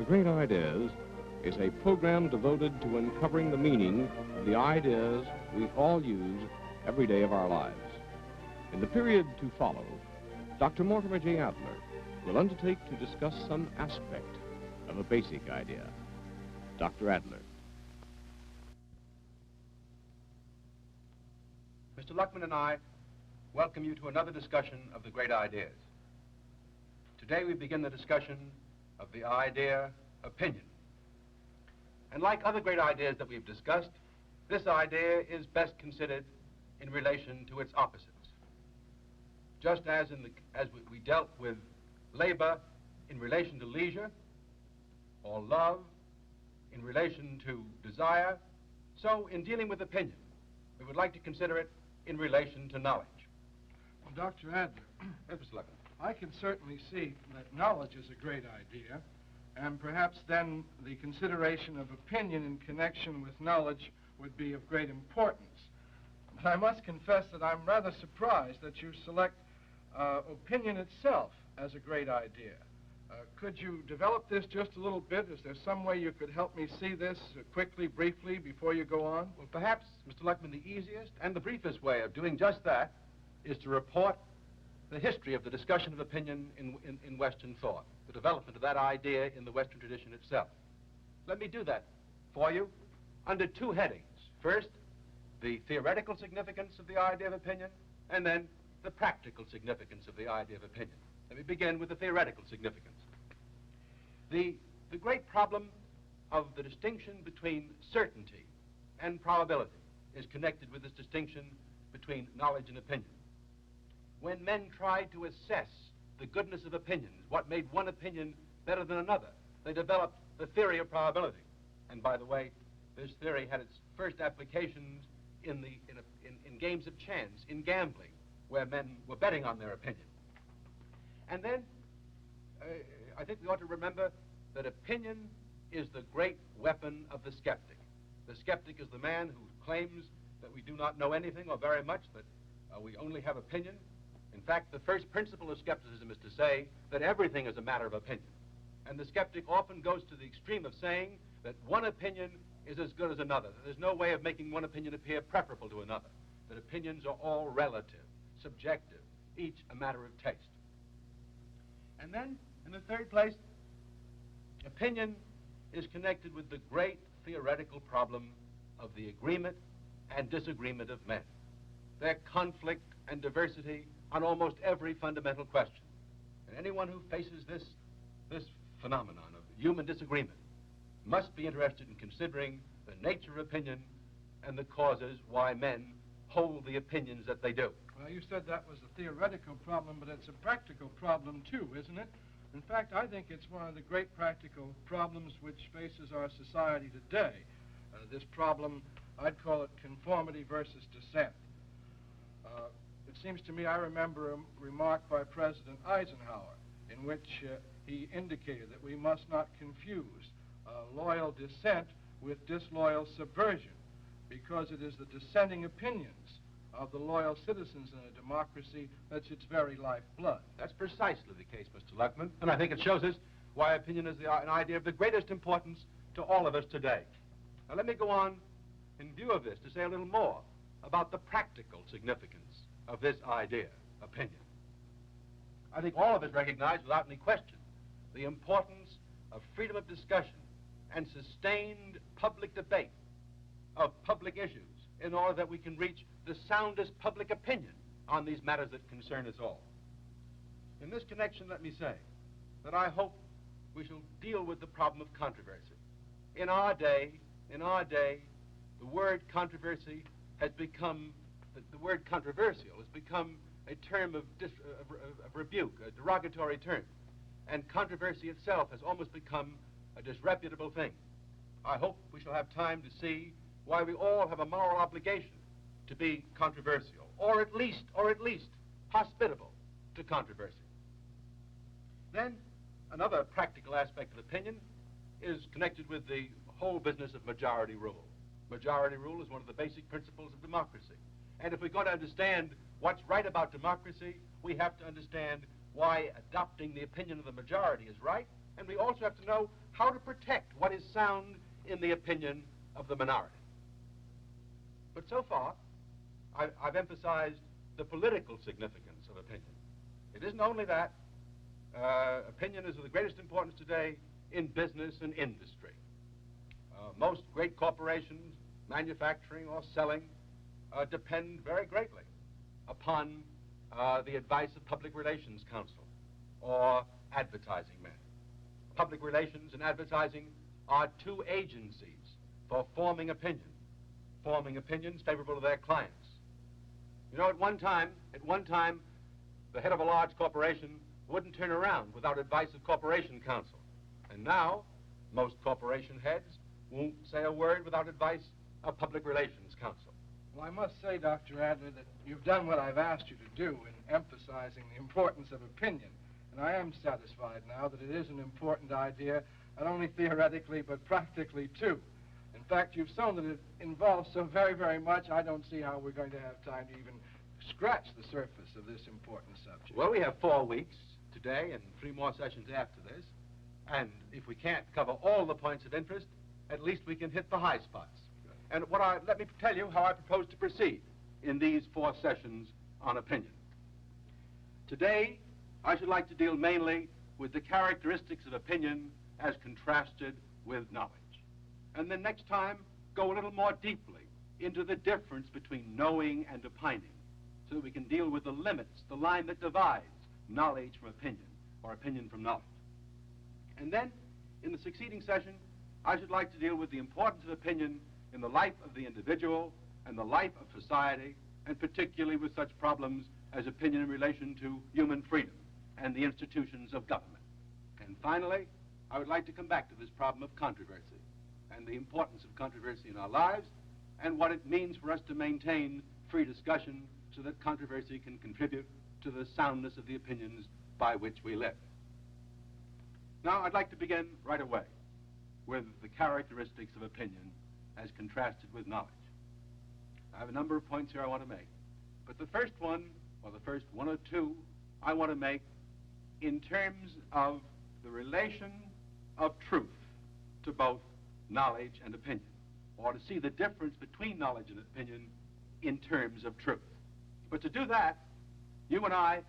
Great Ideas is a program devoted to uncovering the meaning of the ideas we all use every day of our lives. In the period to follow, Dr. Mortimer J. Adler will undertake to discuss some aspect of a basic idea. Dr. Adler. Mr. Luckman and I welcome you to another discussion of the great ideas. Today we begin the discussion of the idea opinion. And like other great ideas that we've discussed, this idea is best considered in relation to its opposites. Just as we dealt with labor in relation to leisure, or love in relation to desire, so in dealing with opinion, we would like to consider it in relation to knowledge. Well, Dr. Adler, Yes, Mr. Luckman. I can certainly see that knowledge is a great idea, and perhaps then the consideration of opinion in connection with knowledge would be of great importance. But I must confess that I'm rather surprised that you select opinion itself as a great idea. Could you develop this just a little bit? Is there some way you could help me see this quickly, briefly, before you go on? Well, perhaps, Mr. Luckman, the easiest and the briefest way of doing just that is to report the history of the discussion of opinion in Western thought, the development of that idea in the Western tradition itself. Let me do that for you under two headings. First, the theoretical significance of the idea of opinion, and then the practical significance of the idea of opinion. Let me begin with the theoretical significance. The great problem of the distinction between certainty and probability is connected with this distinction between knowledge and opinion. When men tried to assess the goodness of opinions, what made one opinion better than another, they developed the theory of probability. And by the way, this theory had its first applications in games of chance, in gambling, where men were betting on their opinion. And then, I think we ought to remember that opinion is the great weapon of the skeptic. The skeptic is the man who claims that we do not know anything or very much, that we only have opinion. In fact, the first principle of skepticism is to say that everything is a matter of opinion. And the skeptic often goes to the extreme of saying that one opinion is as good as another, that there's no way of making one opinion appear preferable to another, that opinions are all relative, subjective, each a matter of taste. And then, in the third place, opinion is connected with the great theoretical problem of the agreement and disagreement of men, their conflict and diversity on almost every fundamental question. And anyone who faces this phenomenon of human disagreement must be interested in considering the nature of opinion and the causes why men hold the opinions that they do. Well, you said that was a theoretical problem, but it's a practical problem too, isn't it? In fact, I think it's one of the great practical problems which faces our society today. This problem, I'd call it conformity versus dissent. It seems to me I remember a remark by President Eisenhower in which he indicated that we must not confuse loyal dissent with disloyal subversion, because it is the dissenting opinions of the loyal citizens in a democracy that's its very lifeblood. That's precisely the case, Mr. Luckman, and I think it shows us why opinion is an idea of the greatest importance to all of us today. Now let me go on, in view of this, to say a little more about the practical significance of this idea, opinion. I think all of us recognize, without any question, the importance of freedom of discussion and sustained public debate of public issues in order that we can reach the soundest public opinion on these matters that concern us all. In this connection, let me say that I hope we shall deal with the problem of controversy. In our day, the word controversy has become, the word controversial has become a term of rebuke, a derogatory term. And controversy itself has almost become a disreputable thing. I hope we shall have time to see why we all have a moral obligation to be controversial, or at least hospitable to controversy. Then, another practical aspect of opinion is connected with the whole business of majority rule. Majority rule is one of the basic principles of democracy. And if we're going to understand what's right about democracy, we have to understand why adopting the opinion of the majority is right, and we also have to know how to protect what is sound in the opinion of the minority. But so far, I've emphasized the political significance of opinion. It isn't only that. Opinion is of the greatest importance today in business and industry. Most great corporations, manufacturing or selling, depend very greatly upon the advice of public relations counsel or advertising men. Public relations and advertising are two agencies for forming opinions favorable to their clients. You know, at one time, the head of a large corporation wouldn't turn around without advice of corporation counsel. And now, most corporation heads won't say a word without advice of public relations counsel. Well, I must say, Dr. Adler, that you've done what I've asked you to do in emphasizing the importance of opinion. And I am satisfied now that it is an important idea, not only theoretically, but practically, too. In fact, you've shown that it involves so very, very much, I don't see how we're going to have time to even scratch the surface of this important subject. Well, we have 4 weeks today and 3 more sessions after this. And if we can't cover all the points of interest, at least we can hit the high spots. And let me tell you how I propose to proceed in these 4 sessions on opinion. Today, I should like to deal mainly with the characteristics of opinion as contrasted with knowledge. And then next time, go a little more deeply into the difference between knowing and opining, so that we can deal with the limits, the line that divides knowledge from opinion, or opinion from knowledge. And then, in the succeeding session, I should like to deal with the importance of opinion in the life of the individual and the life of society, and particularly with such problems as opinion in relation to human freedom and the institutions of government. And finally, I would like to come back to this problem of controversy and the importance of controversy in our lives and what it means for us to maintain free discussion so that controversy can contribute to the soundness of the opinions by which we live. Now, I'd like to begin right away with the characteristics of opinion as contrasted with knowledge. I have a number of points here I want to make, but the first one, or the first 1 or 2, I want to make in terms of the relation of truth to both knowledge and opinion, or to see the difference between knowledge and opinion in terms of truth. But to do that, you and I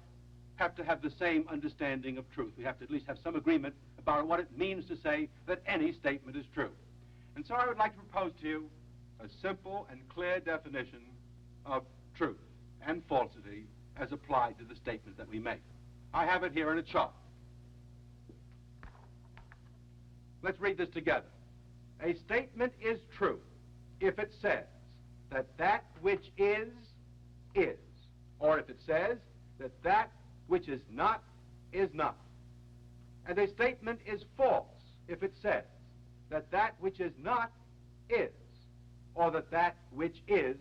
have to have the same understanding of truth. We have to at least have some agreement about what it means to say that any statement is true. And so I would like to propose to you a simple and clear definition of truth and falsity as applied to the statement that we make. I have it here in a chart. Let's read this together. A statement is true if it says that that which is, or if it says that that which is not. And a statement is false if it says that that which is not is, or that that which is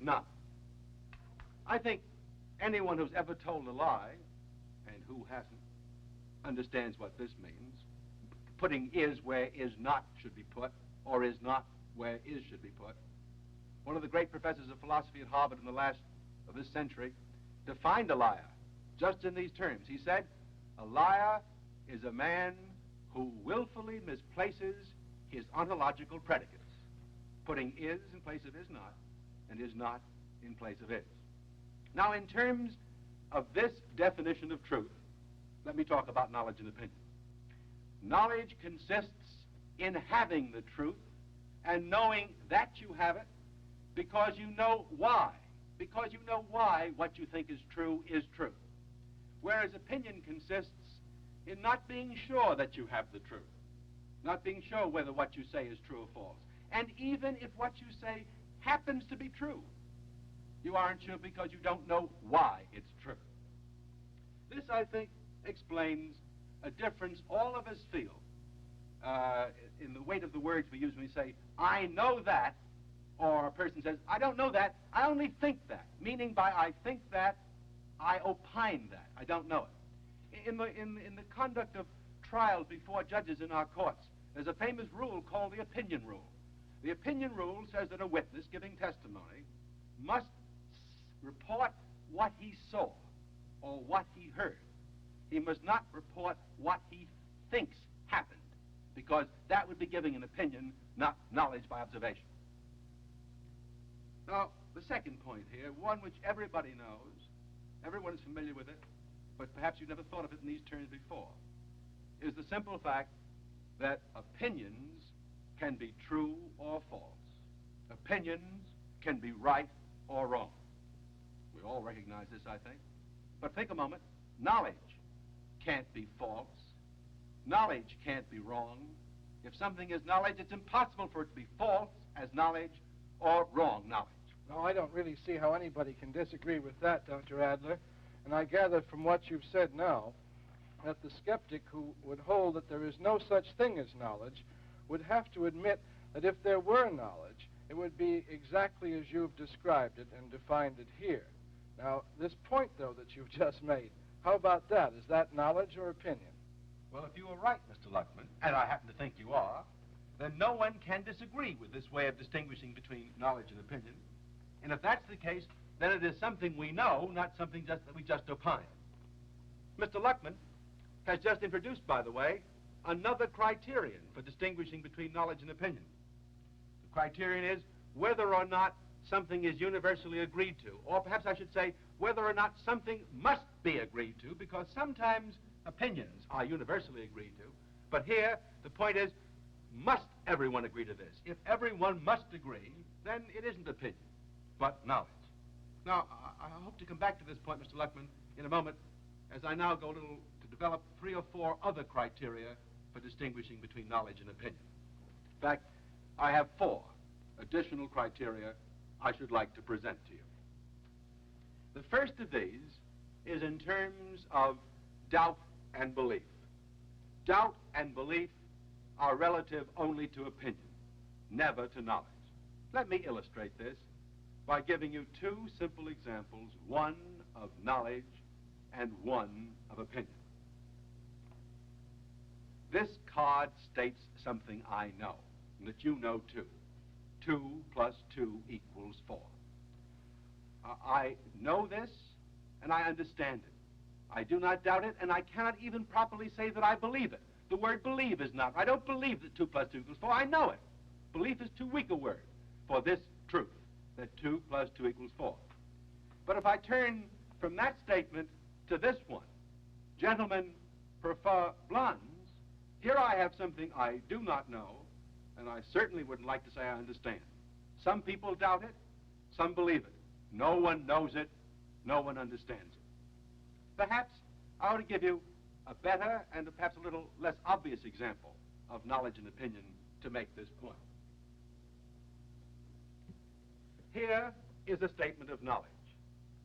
not. I think anyone who's ever told a lie, and who hasn't, understands what this means. Putting is where is not should be put, or is not where is should be put. One of the great professors of philosophy at Harvard in the last of this century defined a liar just in these terms. He said, a liar is a man who willfully misplaces his ontological predicates, putting is in place of is not, and is not in place of is. Now, in terms of this definition of truth, let me talk about knowledge and opinion. Knowledge consists in having the truth and knowing that you have it because you know why. Because you know why what you think is true. Whereas opinion consists in not being sure that you have the truth, not being sure whether what you say is true or false. And even if what you say happens to be true, you aren't sure because you don't know why it's true. This, I think, explains a difference all of us feel in the weight of the words we use when we say, I know that, or a person says, I don't know that, I only think that, meaning by I think that, I opine that, I don't know it. In the conduct of trials before judges in our courts, there's a famous rule called the opinion rule. The opinion rule says that a witness giving testimony must report what he saw or what he heard. He must not report what he thinks happened, because that would be giving an opinion, not knowledge by observation. Now, the second point here, one which everybody knows, everyone is familiar with it, but perhaps you've never thought of it in these terms before, is the simple fact that opinions can be true or false. Opinions can be right or wrong. We all recognize this, I think. But think a moment. Knowledge can't be false. Knowledge can't be wrong. If something is knowledge, it's impossible for it to be false as knowledge or wrong knowledge. No, I don't really see how anybody can disagree with that, Dr. Adler. And I gather from what you've said now that the skeptic who would hold that there is no such thing as knowledge would have to admit that if there were knowledge, it would be exactly as you've described it and defined it here. Now, this point, though, that you've just made, how about that? Is that knowledge or opinion? Well, if you are right, Mr. Luckman, and I happen to think you are, then no one can disagree with this way of distinguishing between knowledge and opinion. And if that's the case, then it is something we know, not something that we just opine. Mr. Luckman has just introduced, by the way, another criterion for distinguishing between knowledge and opinion. The criterion is whether or not something is universally agreed to, or perhaps I should say whether or not something must be agreed to, because sometimes opinions are universally agreed to, but here the point is, must everyone agree to this? If everyone must agree, then it isn't opinion, but knowledge. Now, I hope to come back to this point, Mr. Luckman, in a moment, as I now go a little to develop 3 or 4 other criteria for distinguishing between knowledge and opinion. In fact, I have 4 additional criteria I should like to present to you. The first of these is in terms of doubt and belief. Doubt and belief are relative only to opinion, never to knowledge. Let me illustrate this by giving you 2 simple examples, one of knowledge and one of opinion. This card states something I know, and that you know too. 2 plus 2 equals 4. I know this, and I understand it. I do not doubt it, and I cannot even properly say that I believe it. The word believe is not. I don't believe that 2 plus 2 equals 4. I know it. Belief is too weak a word for this truth, that 2 plus 2 equals 4. But if I turn from that statement to this one, gentlemen prefer blondes, here I have something I do not know, and I certainly wouldn't like to say I understand. Some people doubt it, some believe it. No one knows it, no one understands it. Perhaps I ought to give you a better and perhaps a little less obvious example of knowledge and opinion to make this point. Here is a statement of knowledge,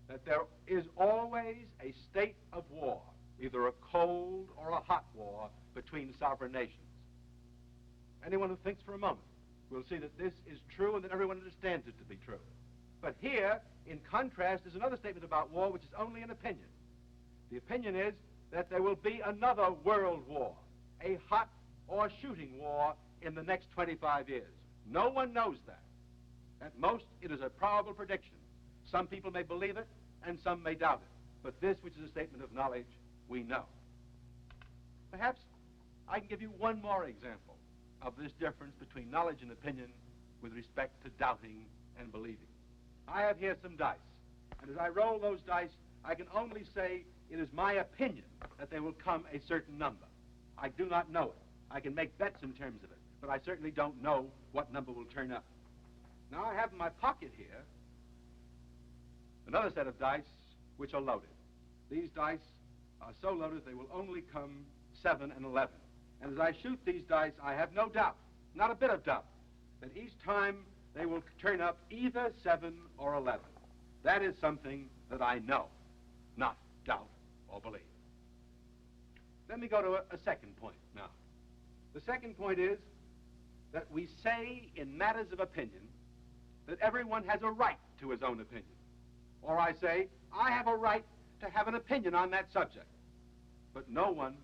that there is always a state of war, either a cold or a hot war between sovereign nations. Anyone who thinks for a moment will see that this is true and that everyone understands it to be true. But here, in contrast, is another statement about war which is only an opinion. The opinion is that there will be another world war, a hot or shooting war in the next 25 years. No one knows that. At most, it is a probable prediction. Some people may believe it, and some may doubt it. But this, which is a statement of knowledge, we know. Perhaps I can give you one more example of this difference between knowledge and opinion with respect to doubting and believing. I have here some dice, and as I roll those dice, I can only say it is my opinion that they will come a certain number. I do not know it. I can make bets in terms of it, but I certainly don't know what number will turn up. Now I have in my pocket here another set of dice which are loaded. These dice are so loaded they will only come 7 and 11. And as I shoot these dice, I have no doubt, not a bit of doubt, that each time they will turn up either 7 or 11. That is something that I know, not doubt or believe. Let me go to a second point now. The second point is that we say in matters of opinion that everyone has a right to his own opinion. Or I say, I have a right to have an opinion on that subject. But no one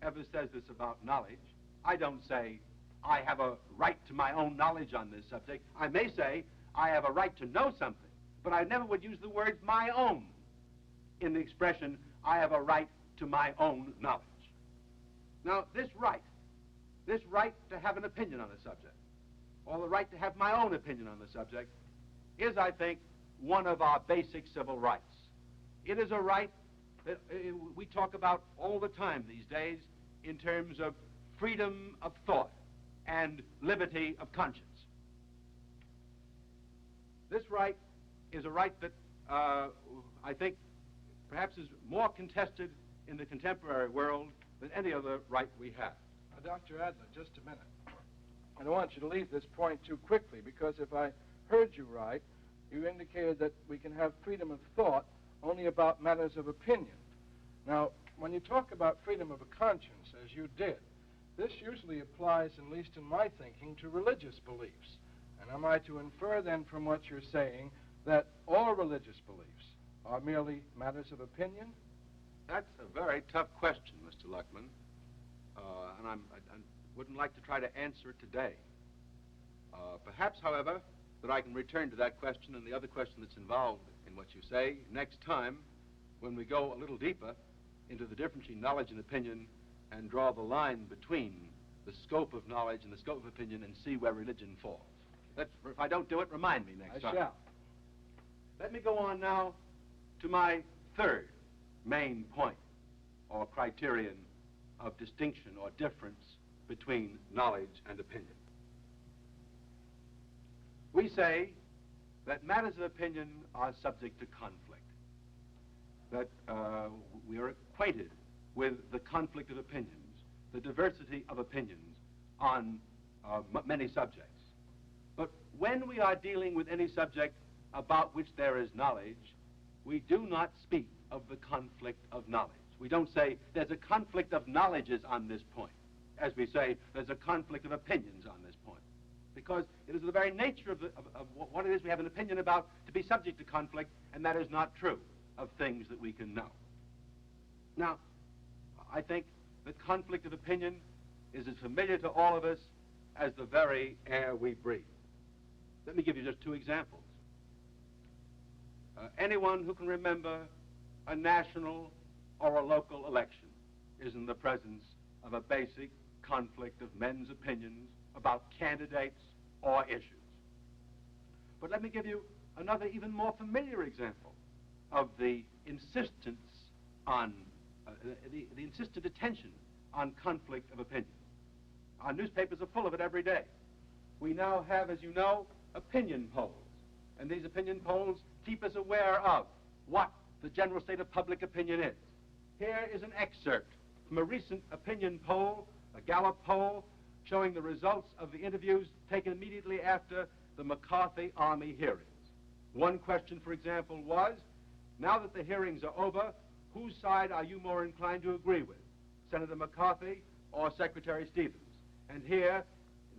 ever says this about knowledge. I don't say, I have a right to my own knowledge on this subject. I may say, I have a right to know something, but I never would use the words my own in the expression, I have a right to my own knowledge. Now, this right to have an opinion on a subject, or the right to have my own opinion on the subject, is, I think, one of our basic civil rights. It is a right that we talk about all the time these days in terms of freedom of thought and liberty of conscience. This right is a right that I think perhaps is more contested in the contemporary world than any other right we have. Dr. Adler, just a minute. I don't want you to leave this point too quickly, because if I heard you right, you indicated that we can have freedom of thought only about matters of opinion. Now, when you talk about freedom of a conscience, as you did, this usually applies, at least in my thinking, to religious beliefs. And am I to infer then from what you're saying that all religious beliefs are merely matters of opinion? That's a very tough question, Mr. Luckman, and I wouldn't like to try to answer it today. Perhaps, however, that I can return to that question and the other question that's involved in what you say next time when we go a little deeper into the difference between knowledge and opinion and draw the line between the scope of knowledge and the scope of opinion and see where religion falls. If I don't do it, remind me next time. I shall. Let me go on now to my third main point or criterion of distinction or difference between knowledge and opinion. We say that matters of opinion are subject to conflict, that we are acquainted with the conflict of opinions, the diversity of opinions on many subjects. But when we are dealing with any subject about which there is knowledge, we do not speak of the conflict of knowledge. We don't say there's a conflict of knowledges on this point, as we say there's a conflict of opinions on this point, because it is the very nature of what it is we have an opinion about to be subject to conflict, and that is not true of things that we can know. Now, I think that conflict of opinion is as familiar to all of us as the very air we breathe. Let me give you just two examples. Anyone who can remember a national or a local election is in the presence of a basic conflict of men's opinions about candidates or issues. But let me give you another even more familiar example of the insistence on, the insistent attention on conflict of opinion. Our newspapers are full of it every day. We now have, as you know, opinion polls. And these opinion polls keep us aware of what the general state of public opinion is. Here is an excerpt from a recent opinion poll, a Gallup poll, showing the results of the interviews taken immediately after the McCarthy Army hearings. One question, for example, was, now that the hearings are over, whose side are you more inclined to agree with, Senator McCarthy or Secretary Stevens? And here,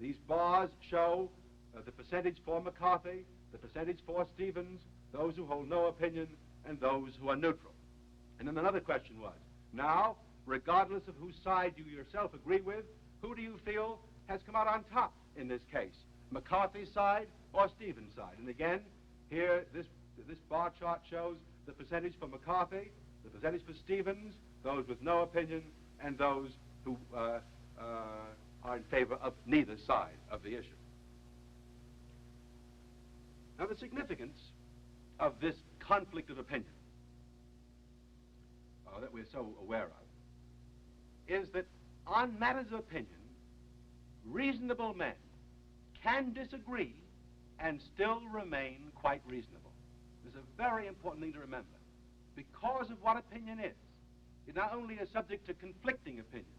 these bars show the percentage for McCarthy, the percentage for Stevens, those who hold no opinion, and those who are neutral. And then another question was, now, regardless of whose side you yourself agree with, who do you feel has come out on top in this case, McCarthy's side or Stevens' side? And again, here, this bar chart shows the percentage for McCarthy, the percentage for Stevens, those with no opinion, and those who are in favor of neither side of the issue. Now, the significance of this conflict of opinion that we're so aware of is that on matters of opinion, reasonable men can disagree and still remain quite reasonable. This is a very important thing to remember. Because of what opinion is, it not only is subject to conflicting opinions,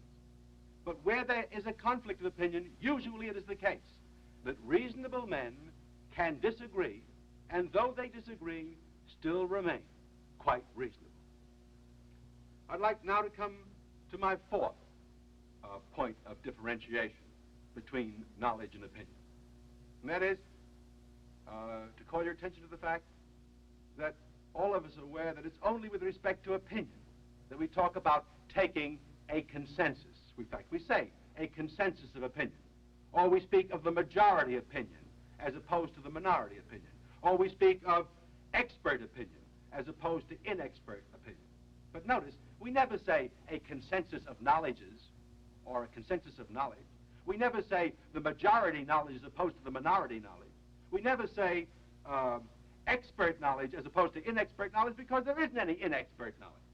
but where there is a conflict of opinion, usually it is the case that reasonable men can disagree, and though they disagree, still remain quite reasonable. I'd like now to come to my fourth point of differentiation between knowledge and opinion. And that is to call your attention to the fact that all of us are aware that it's only with respect to opinion that we talk about taking a consensus. In fact, we say a consensus of opinion. Or we speak of the majority opinion as opposed to the minority opinion. Or we speak of expert opinion as opposed to inexpert opinion. But notice, we never say a consensus of knowledges or a consensus of knowledge. We never say the majority knowledge as opposed to the minority knowledge. We never say expert knowledge as opposed to inexpert knowledge, because there isn't any inexpert knowledge.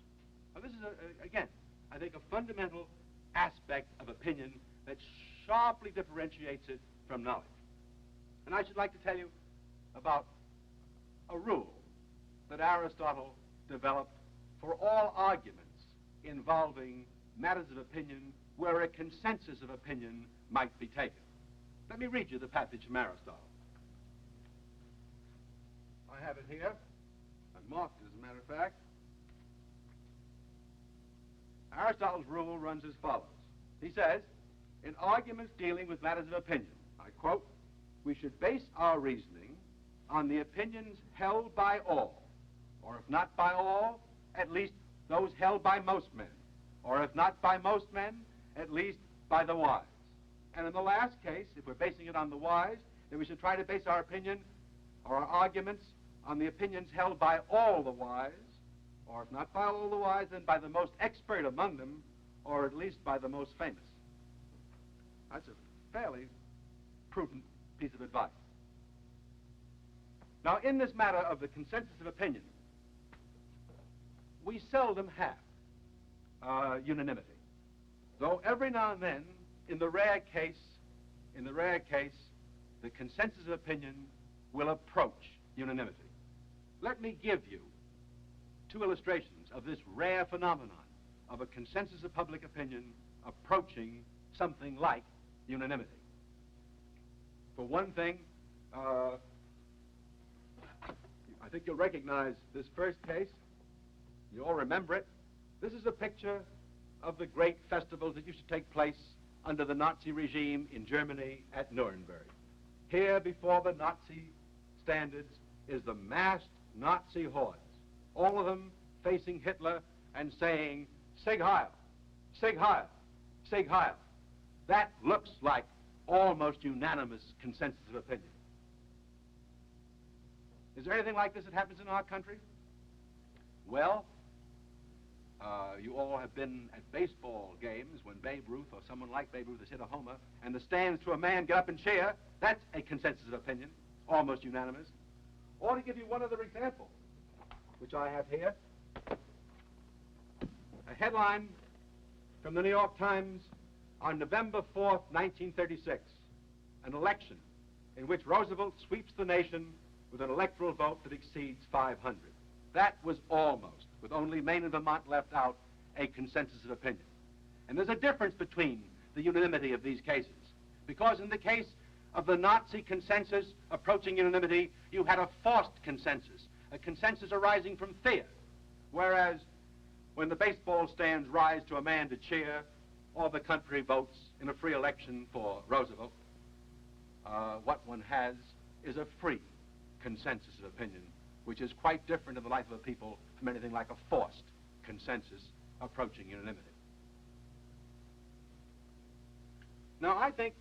Now, this is, again, I think, a fundamental aspect of opinion that sharply differentiates it from knowledge. And I should like to tell you about a rule that Aristotle developed for all arguments involving matters of opinion where a consensus of opinion might be taken. Let me read you the passage from Aristotle. I have it here. I've marked it, as a matter of fact. Aristotle's rule runs as follows. He says, in arguments dealing with matters of opinion, I quote, we should base our reasoning on the opinions held by all, or if not by all, at least those held by most men, or if not by most men, at least by the wise. And in the last case, if we're basing it on the wise, then we should try to base our opinion or our arguments on the opinions held by all the wise, or if not by all the wise, then by the most expert among them, or at least by the most famous. That's a fairly prudent piece of advice. Now, in this matter of the consensus of opinion, we seldom have unanimity. Though every now and then, in the rare case, the consensus of opinion will approach unanimity. Let me give you two illustrations of this rare phenomenon of a consensus of public opinion approaching something like unanimity. For one thing, I think you'll recognize this first case. You all remember it. This is a picture of the great festivals that used to take place under the Nazi regime in Germany at Nuremberg. Here before the Nazi standards is the massed Nazi hordes, all of them facing Hitler and saying, Sieg Heil, Sieg Heil, Sieg Heil. That looks like almost unanimous consensus of opinion. Is there anything like this that happens in our country? Well, you all have been at baseball games when Babe Ruth or someone like Babe Ruth has hit a homer and the stands to a man get up and cheer. That's a consensus of opinion, almost unanimous. Or to give you one other example, which I have here, a headline from the New York Times on November 4th, 1936, an election in which Roosevelt sweeps the nation with an electoral vote that exceeds 500. That was almost, with only Maine and Vermont left out, a consensus of opinion. And there's a difference between the unanimity of these cases, because in the case of the Nazi consensus approaching unanimity, you had a forced consensus, a consensus arising from fear, whereas when the baseball stands rise to a man to cheer, all the country votes in a free election for Roosevelt, what one has is a free consensus of opinion, which is quite different in the life of a people from anything like a forced consensus approaching unanimity. Now, I think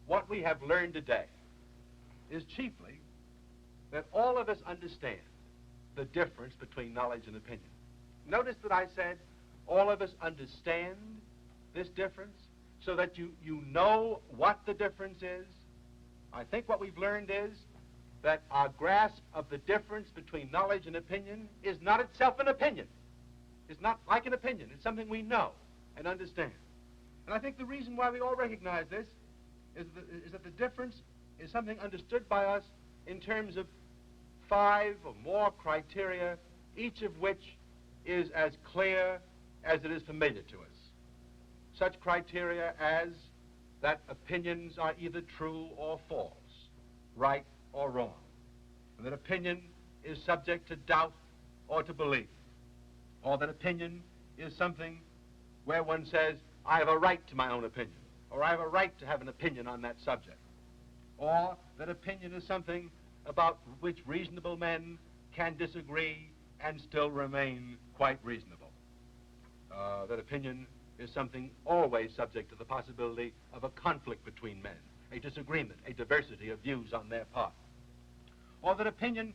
what we have learned today is chiefly that all of us understand the difference between knowledge and opinion. Notice that I said all of us understand this difference so that you know what the difference is. I think what we've learned is that our grasp of the difference between knowledge and opinion is not itself an opinion. It's not like an opinion. It's something we know and understand. And I think the reason why we all recognize this is that the difference is something understood by us in terms of 5 or more criteria, each of which is as clear as it is familiar to us. Such criteria as that opinions are either true or false, right or wrong, and that opinion is subject to doubt or to belief, or that opinion is something where one says, I have a right to my own opinion, or I have a right to have an opinion on that subject, or that opinion is something about which reasonable men can disagree and still remain quite reasonable. That opinion is something always subject to the possibility of a conflict between men, a disagreement, a diversity of views on their part. Or that opinion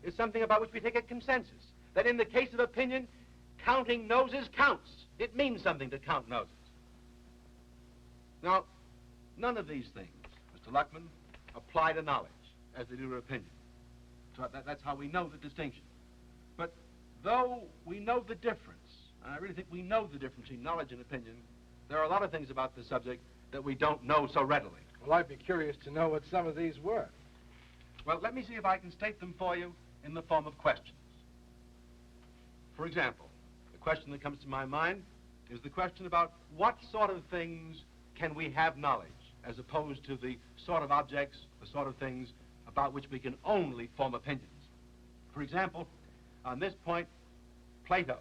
is something about which we take a consensus, that in the case of opinion, counting noses counts. It means something to count noses. Now, none of these things, Mr. Luckman, apply to knowledge as they do to opinion. So that's how we know the distinction. But though we know the difference, and I really think we know the difference between knowledge and opinion, there are a lot of things about the subject that we don't know so readily. Well, I'd be curious to know what some of these were. Well, let me see if I can state them for you in the form of questions. For example, the question that comes to my mind is the question about what sort of things can we have knowledge, as opposed to the sort of objects, the sort of things about which we can only form opinions. For example, on this point, Plato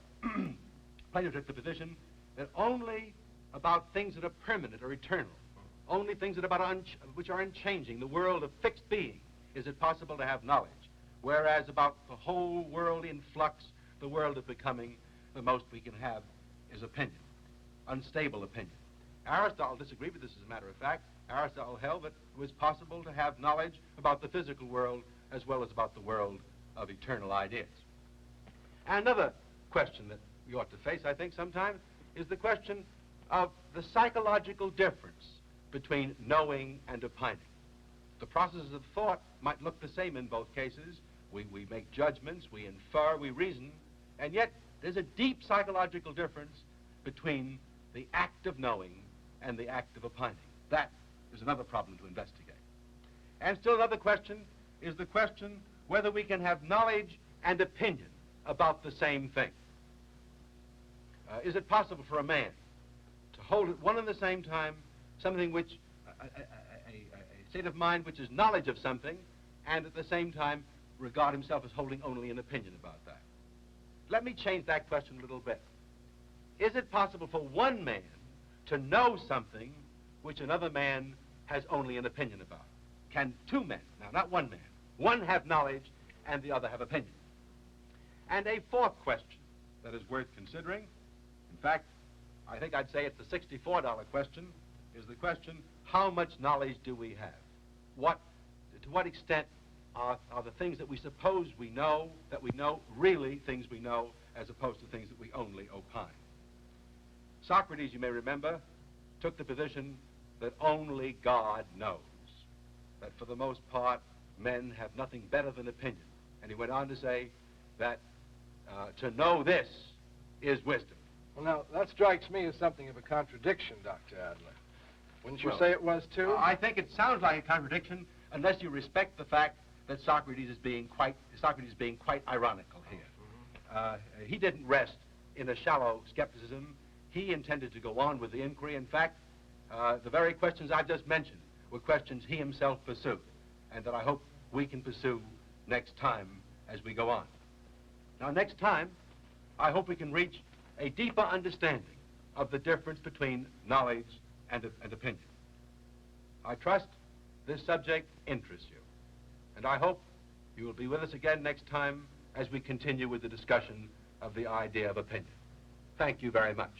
took the position that only about things that are permanent or eternal, only things that are which are unchanging, the world of fixed being, is it possible to have knowledge. Whereas about the whole world in flux, the world of becoming, the most we can have is opinion, unstable opinion. Aristotle disagreed with this as a matter of fact. Aristotle held that it was possible to have knowledge about the physical world as well as about the world of eternal ideas. Another question that we ought to face, I think, sometimes, is the question of the psychological difference between knowing and opining. The processes of thought might look the same in both cases. We make judgments, we infer, we reason, and yet there's a deep psychological difference between the act of knowing and the act of opining. That is another problem to investigate. And still another question is the question whether we can have knowledge and opinion about the same thing. Is it possible for a man to hold at one and the same time something which, a state of mind which is knowledge of something, and at the same time regard himself as holding only an opinion about that? Let me change that question a little bit. Is it possible for one man to know something which another man has only an opinion about? Can two men, now not one man, one have knowledge and the other have opinion? And a fourth question that is worth considering, in fact, I think I'd say it's the $64 question, is the question, how much knowledge do we have? To what extent are the things that we suppose we know, really things we know, as opposed to things that we only opine? Socrates, you may remember, took the position that only God knows, that for the most part, men have nothing better than opinion. And he went on to say that to know this is wisdom. Well, now, that strikes me as something of a contradiction, Dr. Adler. Wouldn't you say it was, too? I think it sounds like a contradiction unless you respect the fact that Socrates is being quite ironical here. Mm-hmm. He didn't rest in a shallow skepticism. He intended to go on with the inquiry. In fact, the very questions I've just mentioned were questions he himself pursued, and that I hope we can pursue next time as we go on. Now, next time, I hope we can reach a deeper understanding of the difference between knowledge and opinion. I trust this subject interests you, and I hope you will be with us again next time as we continue with the discussion of the idea of opinion. Thank you very much.